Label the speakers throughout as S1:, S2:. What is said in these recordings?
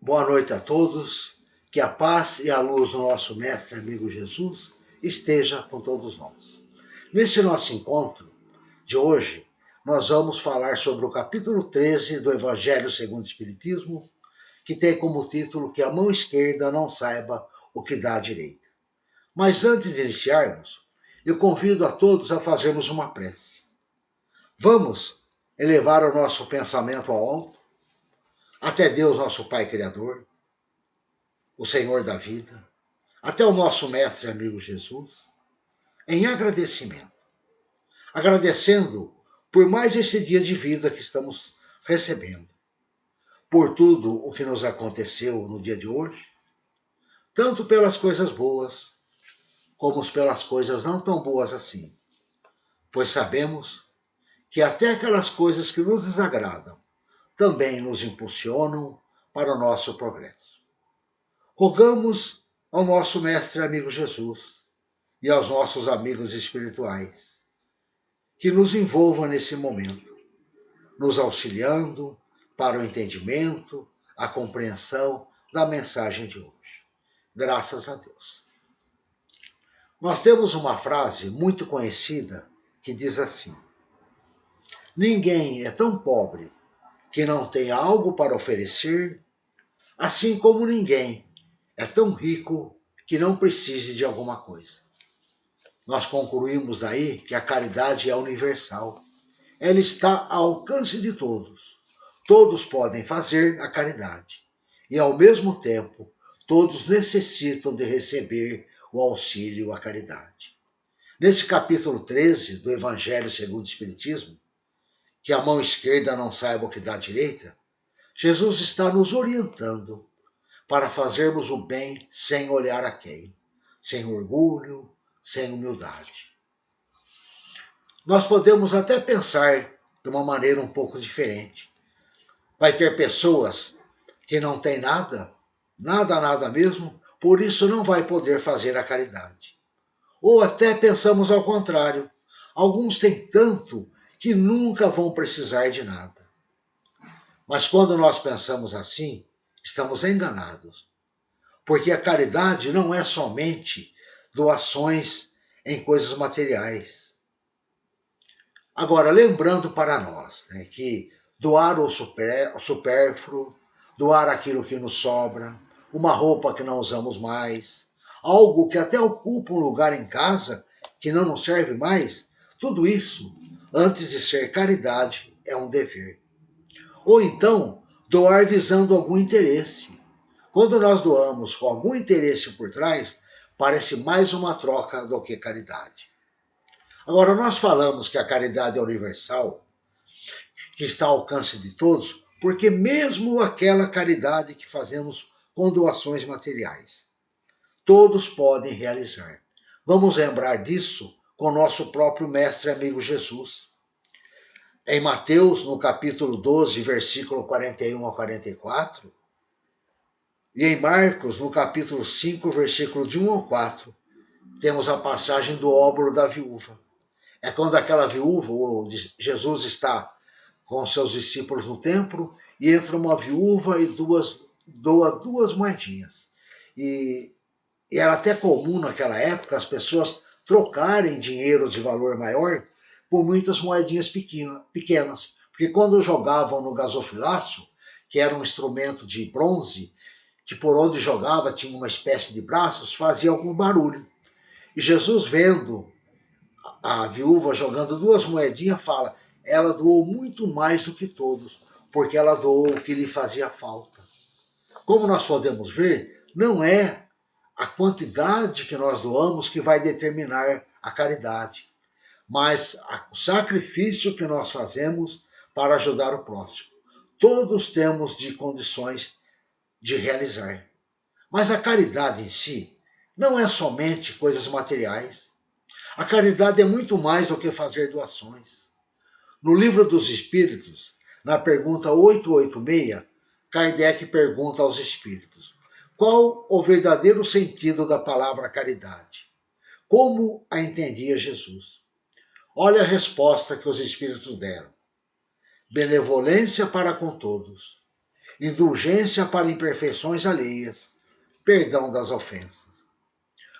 S1: Boa noite a todos, que a paz e a luz do nosso mestre amigo Jesus esteja com todos nós. Nesse nosso encontro de hoje, nós vamos falar sobre o capítulo 13 do Evangelho segundo o Espiritismo, que tem como título que a mão esquerda não saiba o que dá a direita. Mas antes de iniciarmos, eu convido a todos a fazermos uma prece. Vamos elevar o nosso pensamento ao alto, até Deus, nosso Pai Criador, o Senhor da vida, até o nosso mestre amigo Jesus, em agradecimento. Agradecendo por mais esse dia de vida que estamos recebendo, por tudo o que nos aconteceu no dia de hoje, tanto pelas coisas boas, como pelas coisas não tão boas assim, pois sabemos que até aquelas coisas que nos desagradam também nos impulsionam para o nosso progresso. Rogamos ao nosso mestre amigo Jesus e aos nossos amigos espirituais que nos envolvam nesse momento, nos auxiliando para o entendimento, a compreensão da mensagem de hoje. Graças a Deus. Nós temos uma frase muito conhecida que diz assim: ninguém é tão pobre que não tenha algo para oferecer, assim como ninguém é tão rico que não precise de alguma coisa. Nós concluímos daí que a caridade é universal. Ela está ao alcance de todos. Todos podem fazer a caridade. E, ao mesmo tempo, todos necessitam de receber o auxílio à caridade. Nesse capítulo 13 do Evangelho segundo o Espiritismo, que a mão esquerda não saiba o que dá a direita, Jesus está nos orientando para fazermos o bem sem olhar a quem, sem orgulho, sem humildade. Nós podemos até pensar de uma maneira um pouco diferente. Vai ter pessoas que não têm nada, nada mesmo, por isso não vai poder fazer a caridade. Ou até pensamos ao contrário. Alguns têm tanto que nunca vão precisar de nada. Mas quando nós pensamos assim, estamos enganados. Porque a caridade não é somente doações em coisas materiais. Agora, lembrando para nós que doar o supérfluo, doar aquilo que nos sobra, uma roupa que não usamos mais, algo que até ocupa um lugar em casa que não nos serve mais, tudo isso, antes de ser caridade, é um dever. Ou então, doar visando algum interesse. Quando nós doamos com algum interesse por trás, parece mais uma troca do que caridade. Agora, nós falamos que a caridade é universal, que está ao alcance de todos, porque mesmo aquela caridade que fazemos com doações materiais, todos podem realizar. Vamos lembrar disso com o nosso próprio mestre amigo Jesus. Em Mateus, no capítulo 12, versículo 41 a 44, e em Marcos, no capítulo 5, versículo de 1 ao 4, temos a passagem do óbolo da viúva. É quando aquela viúva, Jesus está com seus discípulos no templo, e entra uma viúva e doa duas moedinhas. E era até comum naquela época as pessoas trocarem dinheiro de valor maior por muitas moedinhas pequenas. Porque quando jogavam no gasofilácio, que era um instrumento de bronze, que por onde jogava tinha uma espécie de braços, fazia algum barulho. E Jesus, vendo a viúva jogando duas moedinhas, fala: ela doou muito mais do que todos, porque ela doou o que lhe fazia falta. Como nós podemos ver, não é a quantidade que nós doamos que vai determinar a caridade, mas o sacrifício que nós fazemos para ajudar o próximo. Todos temos de condições de realizar. Mas a caridade em si não é somente coisas materiais. A caridade é muito mais do que fazer doações. No Livro dos Espíritos, na pergunta 886, Kardec pergunta aos espíritos: qual o verdadeiro sentido da palavra caridade? Como a entendia Jesus? Olha a resposta que os espíritos deram: benevolência para com todos, indulgência para imperfeições alheias, perdão das ofensas.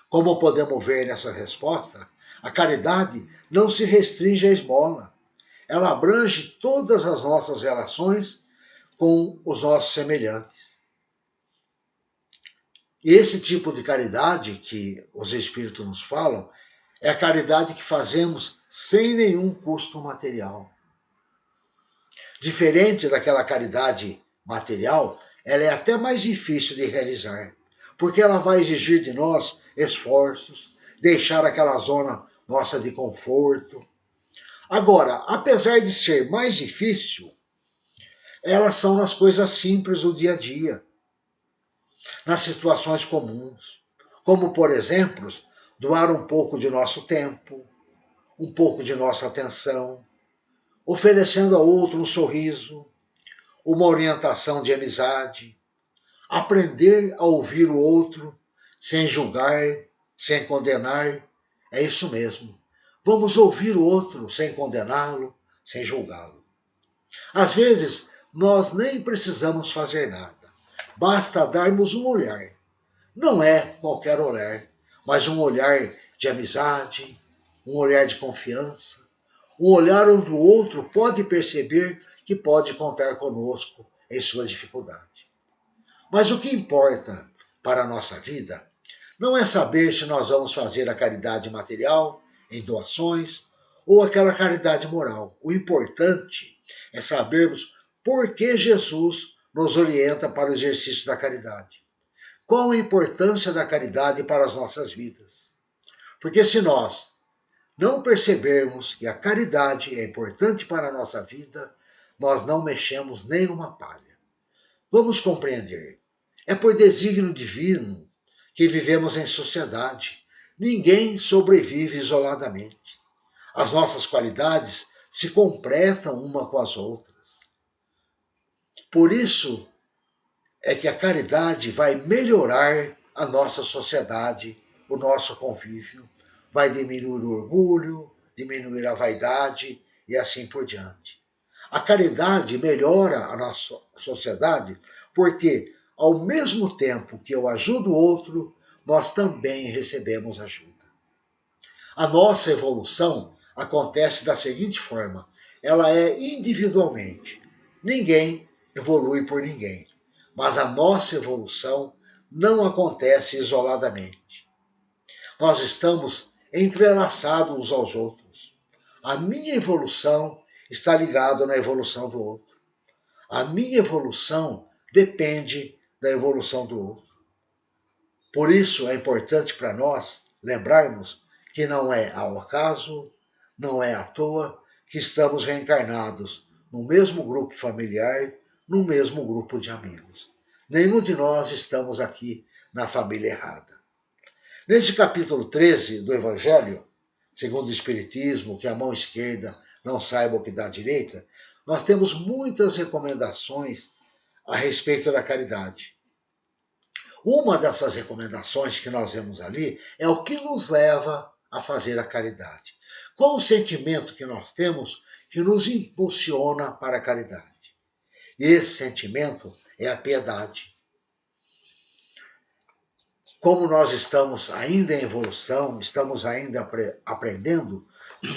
S1: Como podemos ver nessa resposta, a caridade não se restringe à esmola. Ela abrange todas as nossas relações com os nossos semelhantes. E esse tipo de caridade que os Espíritos nos falam é a caridade que fazemos sem nenhum custo material. Diferente daquela caridade material, ela é até mais difícil de realizar, porque ela vai exigir de nós esforços, deixar aquela zona nossa de conforto. Agora, apesar de ser mais difícil, elas são nas coisas simples do dia a dia, nas situações comuns, como, por exemplo, doar um pouco de nosso tempo, um pouco de nossa atenção, oferecendo ao outro um sorriso, uma orientação de amizade, aprender a ouvir o outro sem julgar, sem condenar. É isso mesmo. Vamos ouvir o outro sem condená-lo, sem julgá-lo. Às vezes, nós nem precisamos fazer nada. Basta darmos um olhar. Não é qualquer olhar, mas um olhar de amizade, um olhar de confiança, um olhar onde o outro pode perceber que pode contar conosco em sua dificuldade. Mas o que importa para a nossa vida não é saber se nós vamos fazer a caridade material, em doações, ou aquela caridade moral. O importante é sabermos por que Jesus nos orienta para o exercício da caridade. Qual a importância da caridade para as nossas vidas? Porque se nós não percebermos que a caridade é importante para a nossa vida, nós não mexemos nem uma palha. Vamos compreender. É por desígnio divino que vivemos em sociedade. Ninguém sobrevive isoladamente. As nossas qualidades se completam uma com as outras. Por isso é que a caridade vai melhorar a nossa sociedade, o nosso convívio, vai diminuir o orgulho, diminuir a vaidade e assim por diante. A caridade melhora a nossa sociedade porque, ao mesmo tempo que eu ajudo o outro, nós também recebemos ajuda. A nossa evolução acontece da seguinte forma: ela é individualmente. Ninguém evolui por ninguém. Mas a nossa evolução não acontece isoladamente. Nós estamos entrelaçados uns aos outros. A minha evolução está ligada na evolução do outro. A minha evolução depende da evolução do outro. Por isso é importante para nós lembrarmos que não é ao acaso, não é à toa que estamos reencarnados no mesmo grupo familiar, no mesmo grupo de amigos. Nenhum de nós estamos aqui na família errada. Nesse capítulo 13 do Evangelho, segundo o Espiritismo, que a mão esquerda não saiba o que dá a direita, nós temos muitas recomendações a respeito da caridade. Uma dessas recomendações que nós vemos ali é o que nos leva a fazer a caridade. Qual o sentimento que nós temos que nos impulsiona para a caridade? E esse sentimento é a piedade. Como nós estamos ainda em evolução, estamos ainda aprendendo,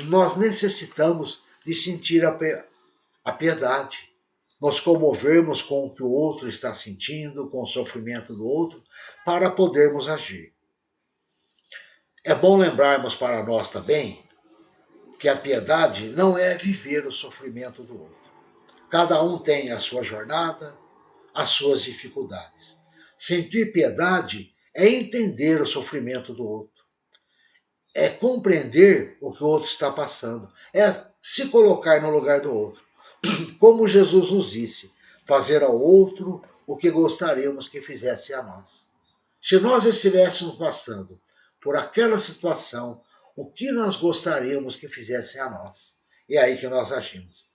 S1: nós necessitamos de sentir a piedade. Nos comovermos com o que o outro está sentindo, com o sofrimento do outro, para podermos agir. É bom lembrarmos para nós também que a piedade não é viver o sofrimento do outro. Cada um tem a sua jornada, as suas dificuldades. Sentir piedade é entender o sofrimento do outro. É compreender o que o outro está passando. É se colocar no lugar do outro. Como Jesus nos disse, fazer ao outro o que gostaríamos que fizesse a nós. Se nós estivéssemos passando por aquela situação, o que nós gostaríamos que fizessem a nós? É aí que nós agimos.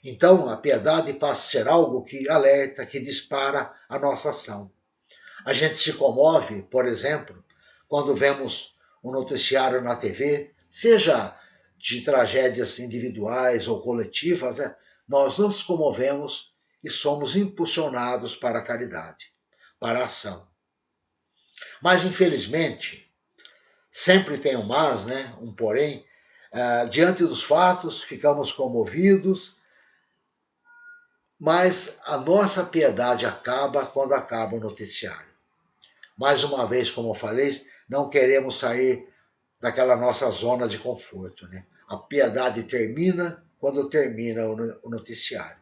S1: Então, a piedade passa a ser algo que alerta, que dispara a nossa ação. A gente se comove, por exemplo, quando vemos um noticiário na TV, seja de tragédias individuais ou coletivas, nós nos comovemos e somos impulsionados para a caridade, para a ação. Mas, infelizmente, sempre tem um mas, né? Um porém, diante dos fatos, ficamos comovidos, mas a nossa piedade acaba quando acaba o noticiário. Mais uma vez, como eu falei, não queremos sair daquela nossa zona de conforto, né? A piedade termina quando termina o noticiário.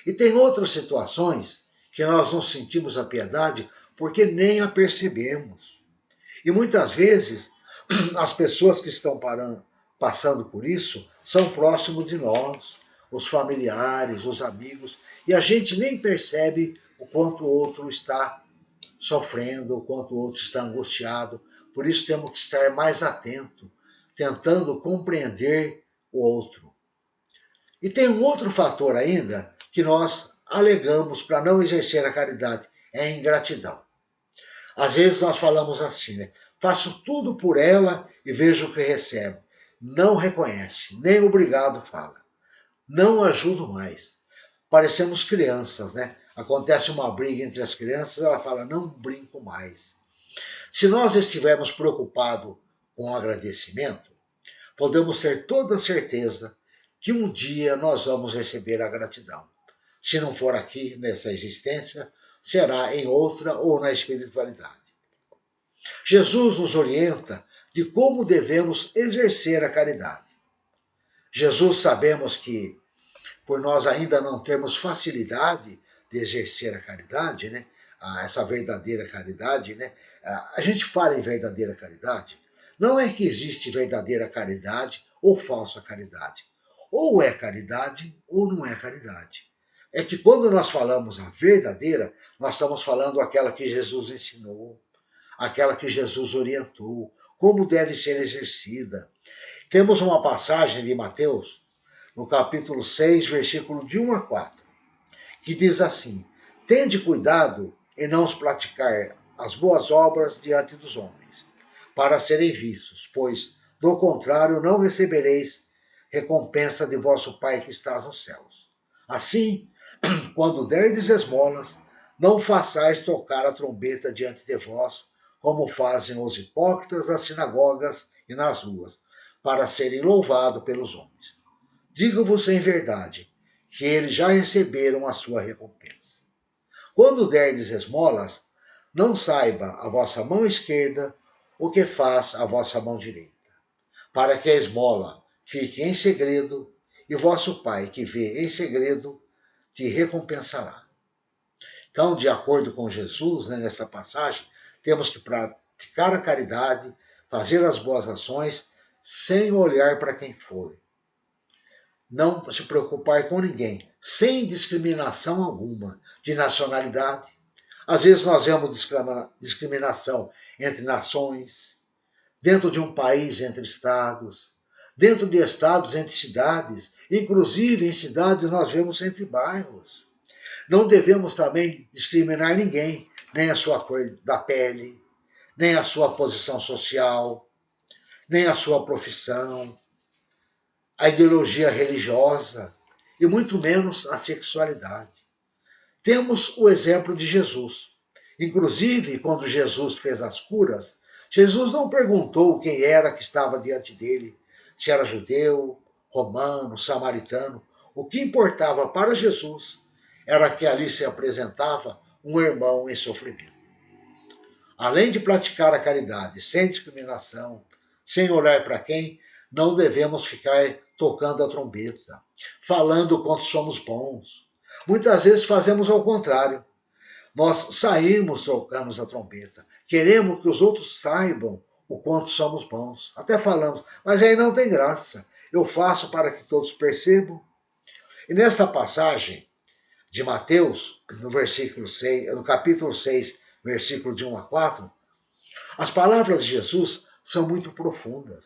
S1: E tem outras situações que nós não sentimos a piedade porque nem a percebemos. E muitas vezes as pessoas que estão passando por isso são próximos de nós, os familiares, os amigos, e a gente nem percebe o quanto o outro está sofrendo, o quanto o outro está angustiado. Por isso temos que estar mais atentos, tentando compreender o outro. E tem um outro fator ainda que nós alegamos para não exercer a caridade, é a ingratidão. Às vezes nós falamos assim, né? Faço tudo por ela e vejo o que recebo. Não reconhece, nem obrigado fala. Não ajudo mais. Parecemos crianças, né? Acontece uma briga entre as crianças, ela fala, não brinco mais. Se nós estivermos preocupados com o agradecimento, podemos ter toda a certeza que um dia nós vamos receber a gratidão. Se não for aqui, nessa existência, será em outra ou na espiritualidade. Jesus nos orienta de como devemos exercer a caridade. Jesus sabemos que, por nós ainda não termos facilidade de exercer a caridade, né? Essa verdadeira caridade, né? A gente fala em verdadeira caridade, não é que existe verdadeira caridade ou falsa caridade. Ou é caridade ou não é caridade. É que quando nós falamos a verdadeira, nós estamos falando aquela que Jesus ensinou, aquela que Jesus orientou, como deve ser exercida. Temos uma passagem de Mateus, no capítulo 6, versículo de 1 a 4, que diz assim: tende cuidado em não praticar as boas obras diante dos homens, para serem vistos, pois, do contrário, não recebereis recompensa de vosso Pai que está nos céus. Assim, quando derdes esmolas, não façais tocar a trombeta diante de vós, como fazem os hipócritas nas sinagogas e nas ruas, para serem louvados pelos homens. Digo-vos em verdade, que eles já receberam a sua recompensa. Quando derdes esmolas, não saiba a vossa mão esquerda o que faz a vossa mão direita, para que a esmola fique em segredo, e vosso Pai, que vê em segredo, te recompensará. Então, de acordo com Jesus, né, nessa passagem, temos que praticar a caridade, fazer as boas ações, sem olhar para quem for. Não se preocupar com ninguém, sem discriminação alguma, de nacionalidade. Às vezes nós vemos discriminação entre nações, dentro de um país entre estados, dentro de estados entre cidades, inclusive em cidades nós vemos entre bairros. Não devemos também discriminar ninguém, nem a sua cor da pele, nem a sua posição social, nem a sua profissão, a ideologia religiosa e muito menos a sexualidade. Temos o exemplo de Jesus. Inclusive, quando Jesus fez as curas, Jesus não perguntou quem era que estava diante dele, se era judeu, romano, samaritano. O que importava para Jesus era que ali se apresentava um irmão em sofrimento. Além de praticar a caridade sem discriminação, sem olhar para quem, não devemos ficar tocando a trombeta, falando quanto somos bons. Muitas vezes fazemos ao contrário. Nós saímos tocando a trombeta. Queremos que os outros saibam o quanto somos bons. Até falamos, mas aí não tem graça. Eu faço para que todos percebam. E nessa passagem de Mateus, no versículo 6, no capítulo 6, versículo de 1 a 4, as palavras de Jesus são muito profundas.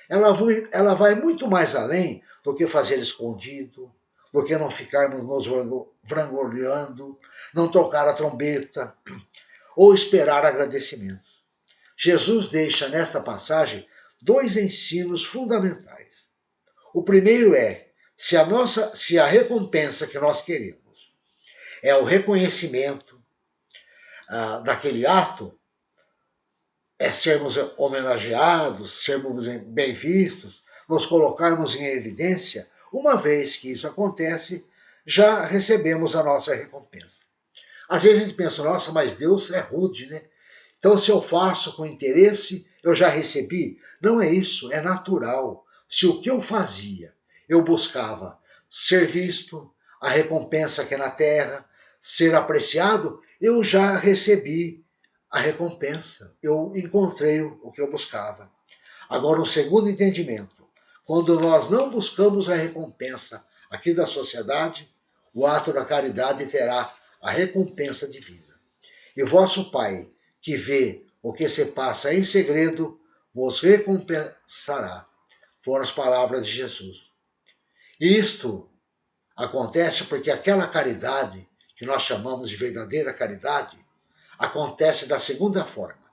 S1: Ela vai muito mais além do que fazer escondido, do que não ficarmos nos vangloriando, não tocar a trombeta ou esperar agradecimentos. Jesus deixa nesta passagem dois ensinos fundamentais. O primeiro é, se a recompensa que nós queremos é o reconhecimento daquele ato, é sermos homenageados, sermos bem vistos, nos colocarmos em evidência. Uma vez que isso acontece, já recebemos a nossa recompensa. Às vezes a gente pensa, nossa, mas Deus é rude, né? Então, se eu faço com interesse, eu já recebi. Não é isso, é natural. Se o que eu fazia, eu buscava ser visto, a recompensa que é na terra, ser apreciado, eu já recebi a recompensa. Eu encontrei o que eu buscava. Agora, o segundo entendimento, quando nós não buscamos a recompensa aqui da sociedade, o ato da caridade terá a recompensa divina. E vosso Pai, que vê o que se passa em segredo, vos recompensará. Foram as palavras de Jesus. Isto acontece porque aquela caridade, que nós chamamos de verdadeira caridade, acontece da segunda forma.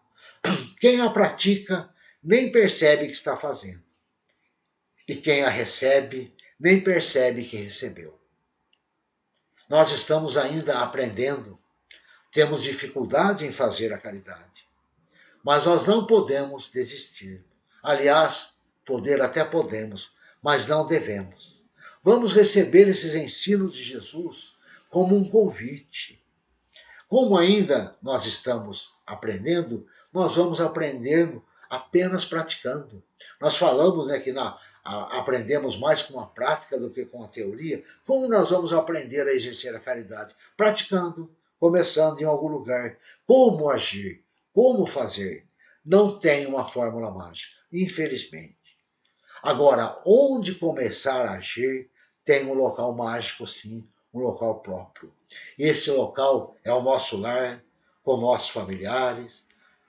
S1: Quem a pratica nem percebe que está fazendo. E quem a recebe nem percebe que recebeu. Nós estamos ainda aprendendo, temos dificuldade em fazer a caridade. Mas nós não podemos desistir. Aliás, poder até podemos, mas não devemos. Vamos receber esses ensinos de Jesus como um convite. Como ainda nós estamos aprendendo, nós vamos aprendendo apenas praticando. Nós falamos, né, que aprendemos mais com a prática do que com a teoria. Como nós vamos aprender a exercer a caridade? Praticando, começando em algum lugar. Como agir? Como fazer? Não tem uma fórmula mágica, infelizmente. Agora, onde começar a agir, tem um local mágico, sim, um local próprio. Esse local é o nosso lar, com nossos familiares,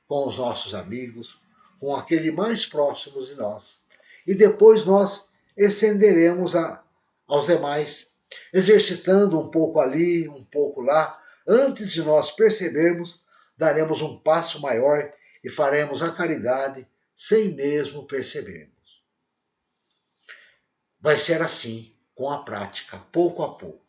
S1: com os nossos amigos, com aquele mais próximos de nós. E depois nós estenderemos aos demais, exercitando um pouco ali, um pouco lá. Antes de nós percebermos, daremos um passo maior e faremos a caridade sem mesmo percebermos. Vai ser assim, com a prática, pouco a pouco.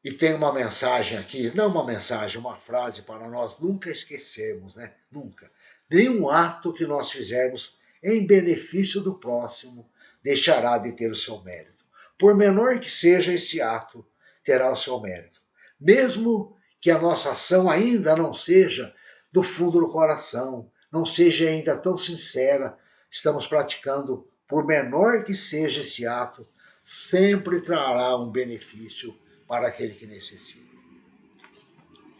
S1: E tem uma mensagem aqui, não uma mensagem, uma frase para nós nunca esquecermos, né? Nunca. Nenhum ato que nós fizermos em benefício do próximo deixará de ter o seu mérito. Por menor que seja esse ato, terá o seu mérito. Mesmo que a nossa ação ainda não seja do fundo do coração, não seja ainda tão sincera, estamos praticando, por menor que seja esse ato, sempre trará um benefício para aquele que necessita.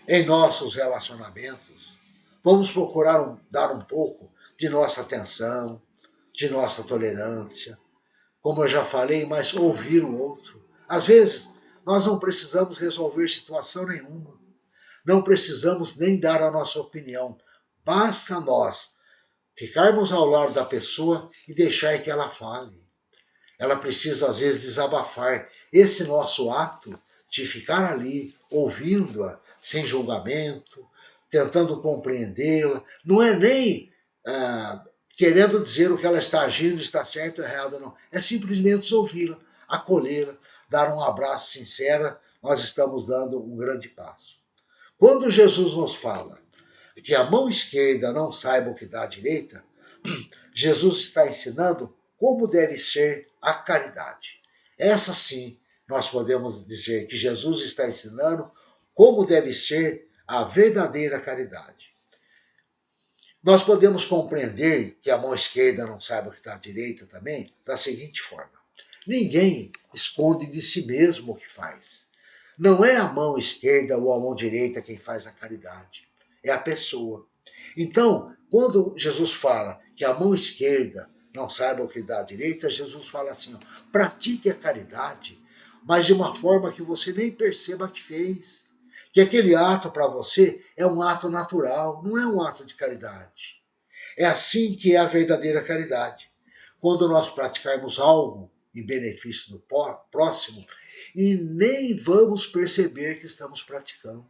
S1: Em nossos relacionamentos, vamos procurar dar um pouco de nossa atenção, de nossa tolerância, como eu já falei, mas ouvir o outro. Às vezes, nós não precisamos resolver situação nenhuma, não precisamos nem dar a nossa opinião, basta nós ficarmos ao lado da pessoa e deixar que ela fale. Ela precisa, às vezes, desabafar. Esse nosso ato de ficar ali, ouvindo-a, sem julgamento, tentando compreendê-la, não é nem querendo dizer o que ela está agindo, está certo ou errado, não. É simplesmente ouvi-la, acolhê-la, dar um abraço sincero, nós estamos dando um grande passo. Quando Jesus nos fala que a mão esquerda não saiba o que dá à direita, Jesus está ensinando como deve ser a caridade. Essa sim, nós podemos dizer que Jesus está ensinando como deve ser a verdadeira caridade. Nós podemos compreender que a mão esquerda não saiba o que está à direita também da seguinte forma. Ninguém esconde de si mesmo o que faz. Não é a mão esquerda ou a mão direita quem faz a caridade. É a pessoa. Então, quando Jesus fala que a mão esquerda não saiba o que dá à direita, Jesus fala assim, ó, pratique a caridade, mas de uma forma que você nem perceba que fez. Que aquele ato para você é um ato natural, não é um ato de caridade. É assim que é a verdadeira caridade. Quando nós praticarmos algo em benefício do próximo e nem vamos perceber que estamos praticando.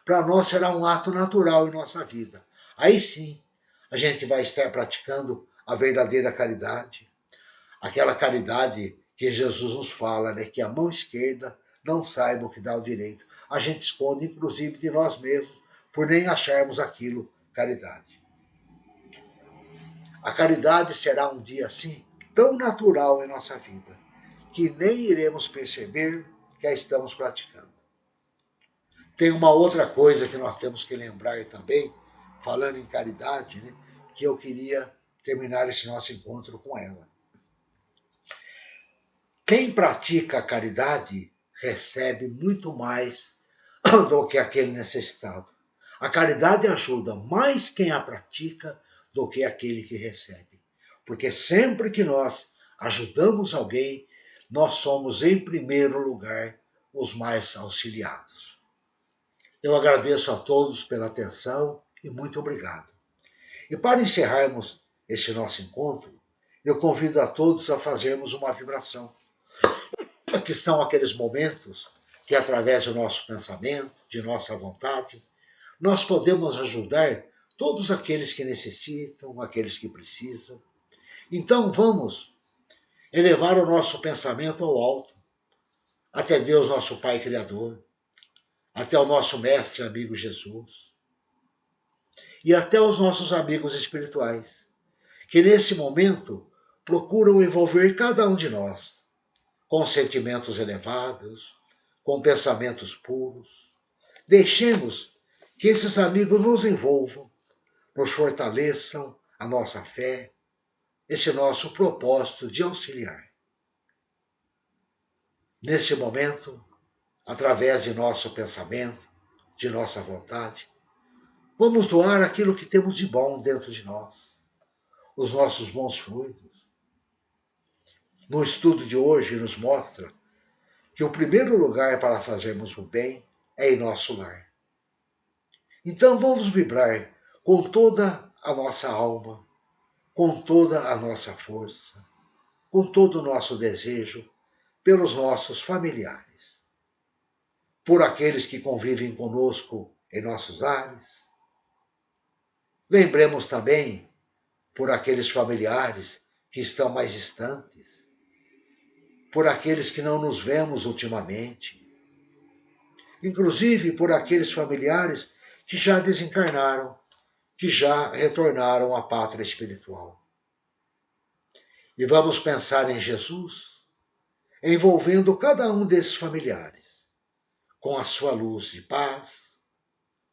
S1: Para nós será um ato natural em nossa vida. Aí sim, a gente vai estar praticando a verdadeira caridade. Aquela caridade que Jesus nos fala, né, que a mão esquerda não saiba o que dá o direito. A gente esconde, inclusive, de nós mesmos, por nem acharmos aquilo caridade. A caridade será um dia assim tão natural em nossa vida, que nem iremos perceber que a estamos praticando. Tem uma outra coisa que nós temos que lembrar também, falando em caridade, né, que eu queria terminar esse nosso encontro com ela. Quem pratica a caridade recebe muito mais do que aquele necessitado. A caridade ajuda mais quem a pratica do que aquele que recebe. Porque sempre que nós ajudamos alguém, nós somos, em primeiro lugar, os mais auxiliados. Eu agradeço a todos pela atenção e muito obrigado. E para encerrarmos este nosso encontro, eu convido a todos a fazermos uma vibração, que são aqueles momentos que, através do nosso pensamento, de nossa vontade, nós podemos ajudar todos aqueles que necessitam, aqueles que precisam. Então vamos elevar o nosso pensamento ao alto, até Deus, nosso Pai Criador, até o nosso Mestre amigo Jesus, e até os nossos amigos espirituais, que nesse momento procuram envolver cada um de nós com sentimentos elevados, com pensamentos puros. Deixemos que esses amigos nos envolvam, nos fortaleçam a nossa fé, esse nosso propósito de auxiliar. Nesse momento, através de nosso pensamento, de nossa vontade, vamos doar aquilo que temos de bom dentro de nós, os nossos bons fluidos. No estudo de hoje nos mostra que o primeiro lugar para fazermos o bem é em nosso lar. Então vamos vibrar com toda a nossa alma, com toda a nossa força, com todo o nosso desejo pelos nossos familiares, por aqueles que convivem conosco em nossos lares. Lembremos também por aqueles familiares que estão mais distantes, por aqueles que não nos vemos ultimamente, inclusive por aqueles familiares que já desencarnaram, que já retornaram à pátria espiritual. E vamos pensar em Jesus, envolvendo cada um desses familiares com a sua luz de paz,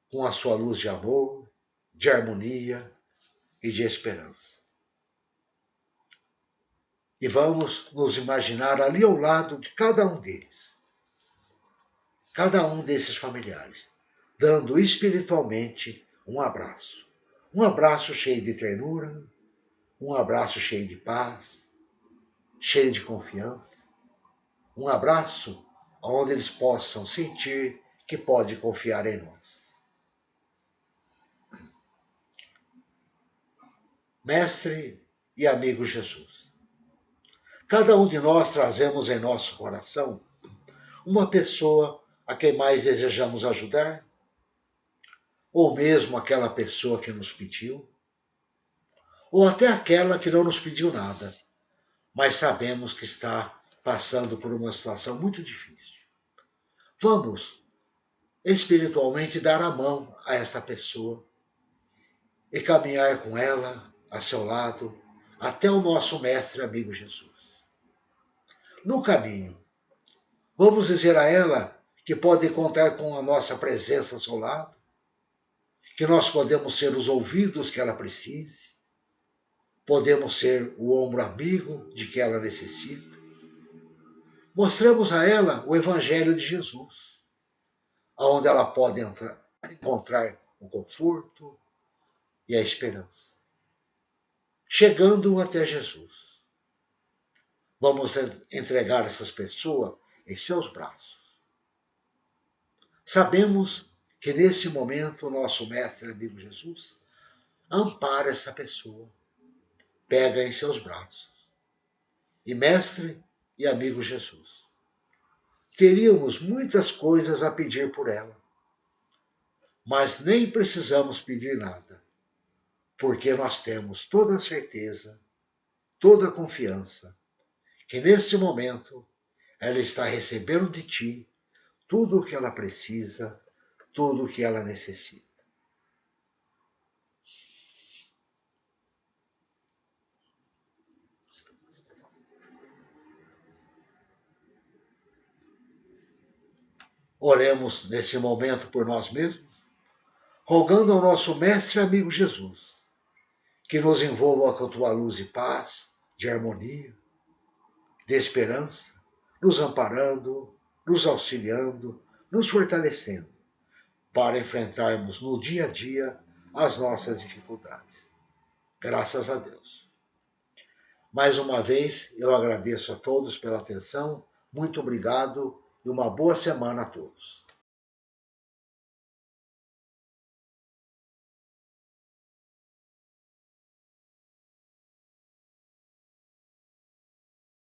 S1: com a sua luz de amor, de harmonia e de esperança. E vamos nos imaginar ali ao lado de cada um deles, cada um desses familiares, dando espiritualmente um abraço cheio de ternura, um abraço cheio de paz, cheio de confiança, um abraço onde eles possam sentir que pode confiar em nós. Mestre e amigo Jesus, cada um de nós trazemos em nosso coração uma pessoa a quem mais desejamos ajudar, ou mesmo aquela pessoa que nos pediu, ou até aquela que não nos pediu nada, mas sabemos que está passando por uma situação muito difícil. Vamos espiritualmente dar a mão a essa pessoa e caminhar com ela a seu lado até o nosso mestre amigo Jesus. No caminho, vamos dizer a ela que pode contar com a nossa presença ao seu lado, que nós podemos ser os ouvidos que ela precise, podemos ser o ombro amigo de que ela necessita. Mostramos a ela o Evangelho de Jesus, onde ela pode encontrar o conforto e a esperança. Chegando até Jesus, vamos entregar essas pessoas em seus braços. Sabemos que nesse momento o nosso mestre amigo Jesus ampara essa pessoa, pega em seus braços. E mestre e amigo Jesus, teríamos muitas coisas a pedir por ela, mas nem precisamos pedir nada, porque nós temos toda a certeza, toda a confiança, que neste momento ela está recebendo de ti tudo o que ela precisa, tudo o que ela necessita. Oremos nesse momento por nós mesmos, rogando ao nosso Mestre e amigo Jesus, que nos envolva com a tua luz e paz, de harmonia, de esperança, nos amparando, nos auxiliando, nos fortalecendo, para enfrentarmos no dia a dia as nossas dificuldades. Graças a Deus. Mais uma vez, eu agradeço a todos pela atenção, muito obrigado e uma boa semana a todos.